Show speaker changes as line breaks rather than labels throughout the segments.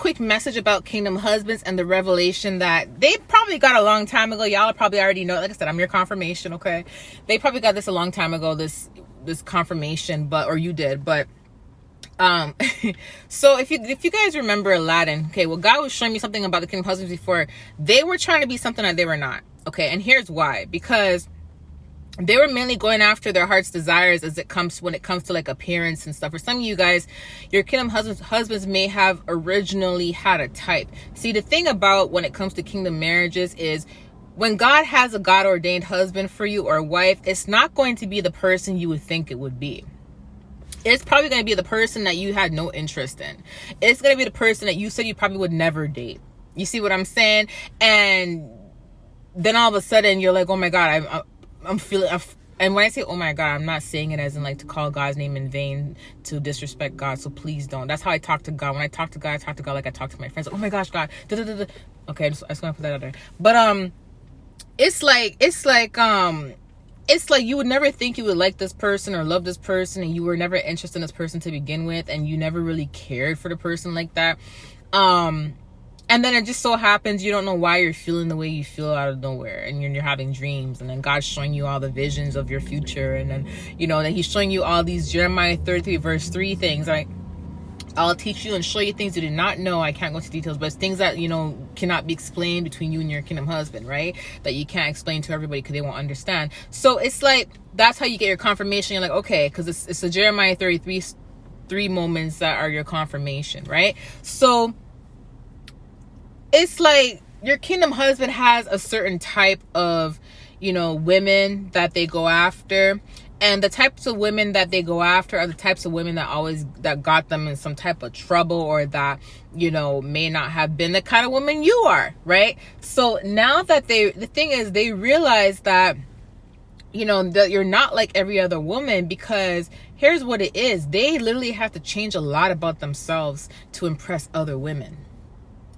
quick message about kingdom husbands and the revelation that they probably got a long time ago. Y'all probably already know. Like I said, I'm your confirmation, okay? They probably got this a long time ago, this confirmation, or you did, but so if you guys remember Aladdin, okay, well, God was showing me something about the kingdom husbands before. They were trying to be something that they were not, okay? And here's why. Because they were mainly going after their heart's desires when it comes to like appearance and stuff. For some of you guys, your kingdom husbands may have originally had a type. See, the thing about when it comes to kingdom marriages is when God has a God ordained husband for you or wife, it's not going to be the person you would think it would be. It's probably going to be the person that you had no interest in. It's going to be the person that you said you probably would never date. You see what I'm saying? And then all of a sudden you're like, oh my God, I'm feeling, and when I say, oh my God, I'm not saying it as in like to call God's name in vain, to disrespect God. So please don't. That's how I talk to God. When I talk to God like I talk to my friends. Like, oh my gosh, God. Okay, I just want to put that out there. But, it's like you would never think you would like this person or love this person, and you were never interested in this person to begin with, and you never really cared for the person like that. And then it just so happens you don't know why you're feeling the way you feel out of nowhere, and you're having dreams, and then God's showing you all the visions of your future, and then then he's showing you all these Jeremiah 33 verse 3 things, right? I'll teach you and show you things you did not know. I can't go into details, but it's things that, cannot be explained between you and your kingdom husband, right? That you can't explain to everybody because they won't understand. So it's like, that's how you get your confirmation. You're like, okay, because it's the Jeremiah 33 moments that are your confirmation, right? So it's like your kingdom husband has a certain type of, women that they go after. And the types of women that they go after are the types of women that got them in some type of trouble, or that, may not have been the kind of woman you are, right? So now that the thing is, they realize that, that you're not like every other woman, because here's what it is. They literally have to change a lot about themselves to impress other women.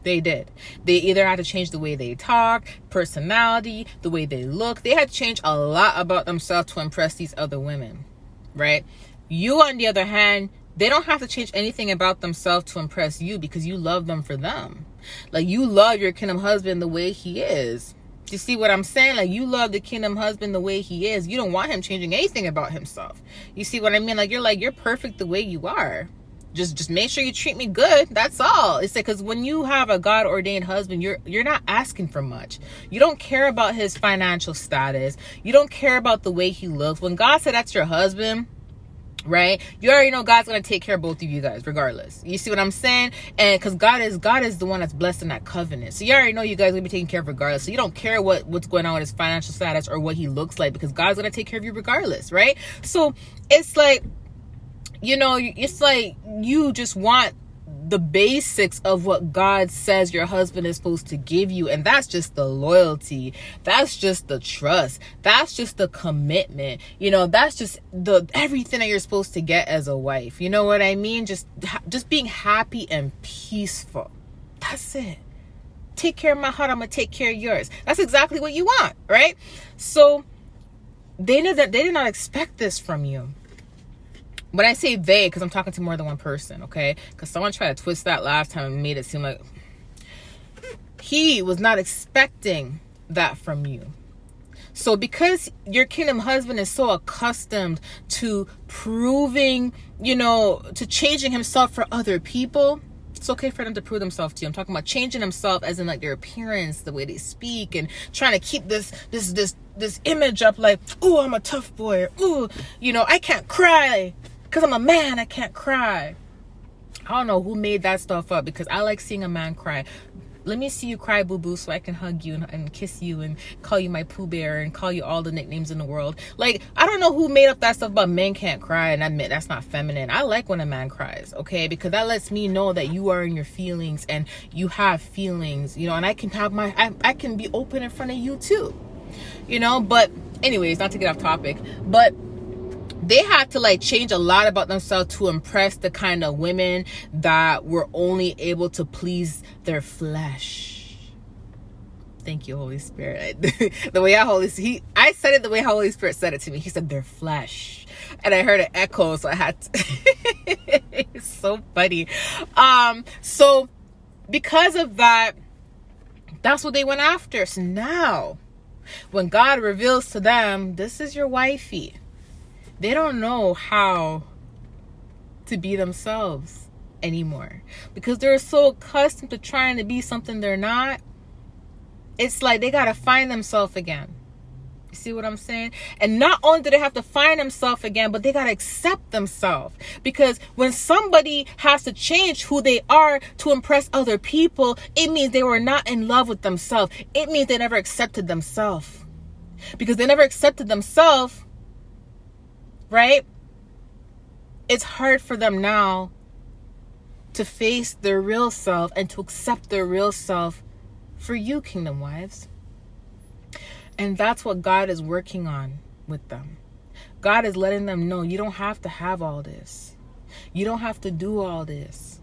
They did. They either had to change the way they talk, personality, the way they look. They had to change a lot about themselves to impress these other women, right? You, on the other hand, they don't have to change anything about themselves to impress you, because you love them for them. Like, you love your kingdom husband the way he is. You see what I'm saying? Like, you love the kingdom husband the way he is. You don't want him changing anything about himself. You see what I mean? Like, you're perfect the way you are. Just make sure you treat me good. That's all. It's like, because when you have a God ordained husband, you're not asking for much. You don't care about his financial status. You don't care about the way he looks. When God said that's your husband, right? You already know God's gonna take care of both of you guys, regardless. You see what I'm saying? And because God is the one that's blessed in that covenant, so you already know you guys will be taken care of regardless. So you don't care what's going on with his financial status or what he looks like, because God's gonna take care of you regardless, right? So it's like, it's like you just want the basics of what God says your husband is supposed to give you. And that's just the loyalty. That's just the trust. That's just the commitment. That's just everything that you're supposed to get as a wife. You know what I mean? Just being happy and peaceful. That's it. Take care of my heart. I'm going to take care of yours. That's exactly what you want, right? So they knew that they did not expect this from you. When I say they, because I'm talking to more than one person, okay? Because someone tried to twist that last time and made it seem like he was not expecting that from you. So because your kingdom husband is so accustomed to proving, to changing himself for other people, it's okay for them to prove themselves to you. I'm talking about changing himself as in like their appearance, the way they speak, and trying to keep this image up like, oh, I'm a tough boy. Ooh, I can't cry. Because I'm a man, I can't cry. I don't know who made that stuff up, because I like seeing a man cry. Let me see you cry, boo-boo, so I can hug you and kiss you and call you my Pooh Bear and call you all the nicknames in the world. Like, I don't know who made up that stuff about men can't cry and admit that's not feminine. I like when a man cries, okay? Because that lets me know that you are in your feelings and you have feelings, and I can have I can be open in front of you too, But anyways, not to get off topic, but they had to change a lot about themselves to impress the kind of women that were only able to please their flesh. Thank you, Holy Spirit. The way I said it the way Holy Spirit said it to me. He said their flesh. And I heard it echo, so I had to. It's so funny. So because of that, that's what they went after. So now, when God reveals to them, this is your wifey, they don't know how to be themselves anymore, because they're so accustomed to trying to be something they're not. It's like they got to find themselves again. You see what I'm saying? And not only do they have to find themselves again, but they got to accept themselves. Because when somebody has to change who they are to impress other people, it means they were not in love with themselves. It means they never accepted themselves. Because they never accepted themselves, right? It's hard for them now to face their real self and to accept their real self for you, Kingdom Wives. And that's what God is working on with them. God is letting them know, you don't have to have all this. You don't have to do all this.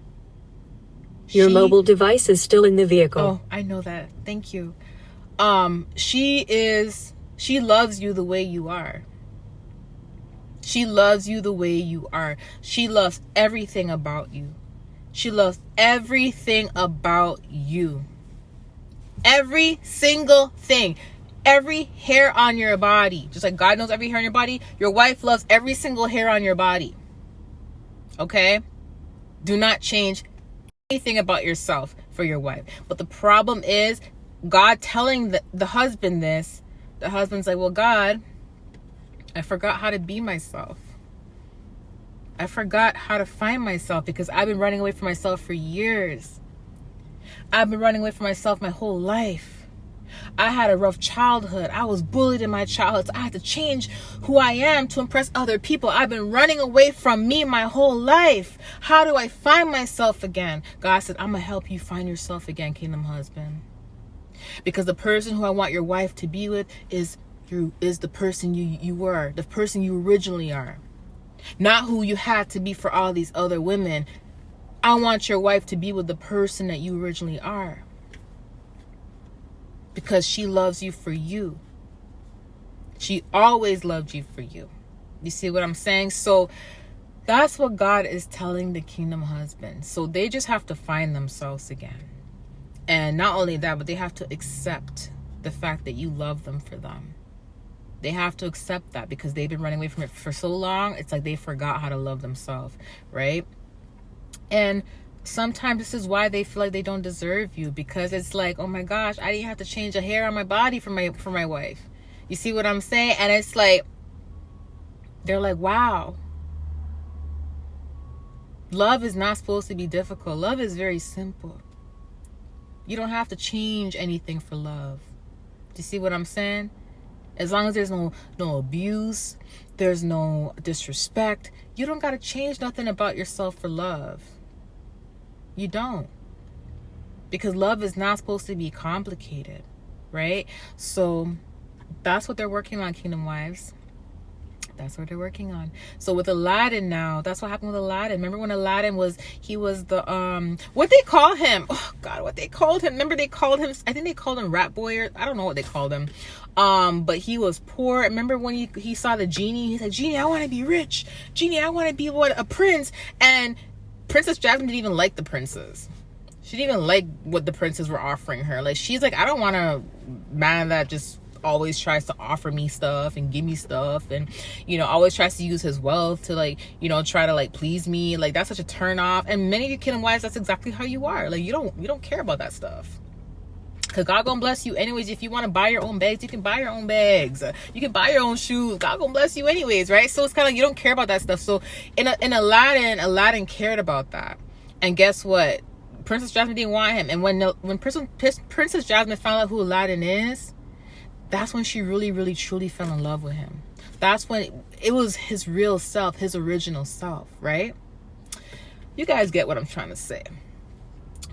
Your mobile device is still in the vehicle.
Oh, I know that. Thank you. She loves you the way you are. She loves you the way you are. She loves everything about you. She loves everything about you. Every single thing. Every hair on your body. Just like God knows every hair on your body, your wife loves every single hair on your body. Okay? Do not change anything about yourself for your wife. But the problem is, God telling the husband this, the husband's like, well, God, I forgot how to be myself. I forgot how to find myself because I've been running away from myself for years. I've been running away from myself my whole life. I had a rough childhood. I was bullied in my childhood. So I had to change who I am to impress other people. I've been running away from me my whole life. How do I find myself again? God said, I'm going to help you find yourself again, Kingdom husband. Because the person who I want your wife to be with is the person you were, the person you originally are. Not who you had to be for all these other women. I want your wife to be with the person that you originally are. Because she loves you for you. She always loved you for you. You see what I'm saying? So that's what God is telling the Kingdom husband. So they just have to find themselves again. And not only that, but they have to accept the fact that you love them for them. They have to accept that because they've been running away from it for so long. It's like they forgot how to love themselves, right? And sometimes this is why they feel like they don't deserve you, because it's like, oh my gosh, I didn't have to change a hair on my body for my wife. You see what I'm saying? And it's like, they're like, wow. Love is not supposed to be difficult. Love is very simple. You don't have to change anything for love. Do you see what I'm saying? As long as there's no abuse, there's no disrespect, you don't got to change nothing about yourself for love. You don't. Because love is not supposed to be complicated, right? So that's what they're working on, Kingdom Wives. That's what they're working on. So with Aladdin now, that's what happened with Aladdin. Remember when Aladdin was the, what they call him? Oh God, what they called him. Remember they called him, I think they called him Rat Boy, or I don't know what they called him. But he was poor. Remember when he saw the genie, he said, Genie, I want to be rich. Genie, I want to be a prince. And Princess Jasmine didn't even like the princes. She didn't even like what the princes were offering her. Like, she's like, I don't want a man that just always tries to offer me stuff and give me stuff and, you know, always tries to use his wealth to, like, you know, try to, like, please me. Like, that's such a turn off. And many of you Kingdom Wives, that's exactly how you are. Like, you don't care about that stuff. Because God gonna bless you anyways. If you want to buy your own bags, you can buy your own bags. You can buy your own shoes. God gonna bless you anyways, right? So it's kind of like you don't care about that stuff. So in Aladdin cared about that. And guess what? Princess Jasmine didn't want him. And when Princess Jasmine found out who Aladdin is, that's when she really, really, truly fell in love with him. That's when it was his real self, his original self, right? You guys get what I'm trying to say.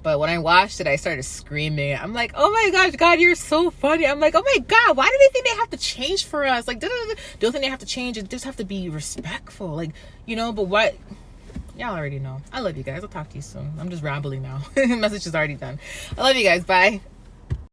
But when I watched it, I started screaming. I'm like, oh my gosh, God, you're so funny. I'm like, oh my God, why do they think they have to change for us? Like, don't think they have to change. It just have to be respectful. Like, you know, but what? Y'all already know. I love you guys. I'll talk to you soon. I'm just rambling now. The message is already done. I love you guys. Bye.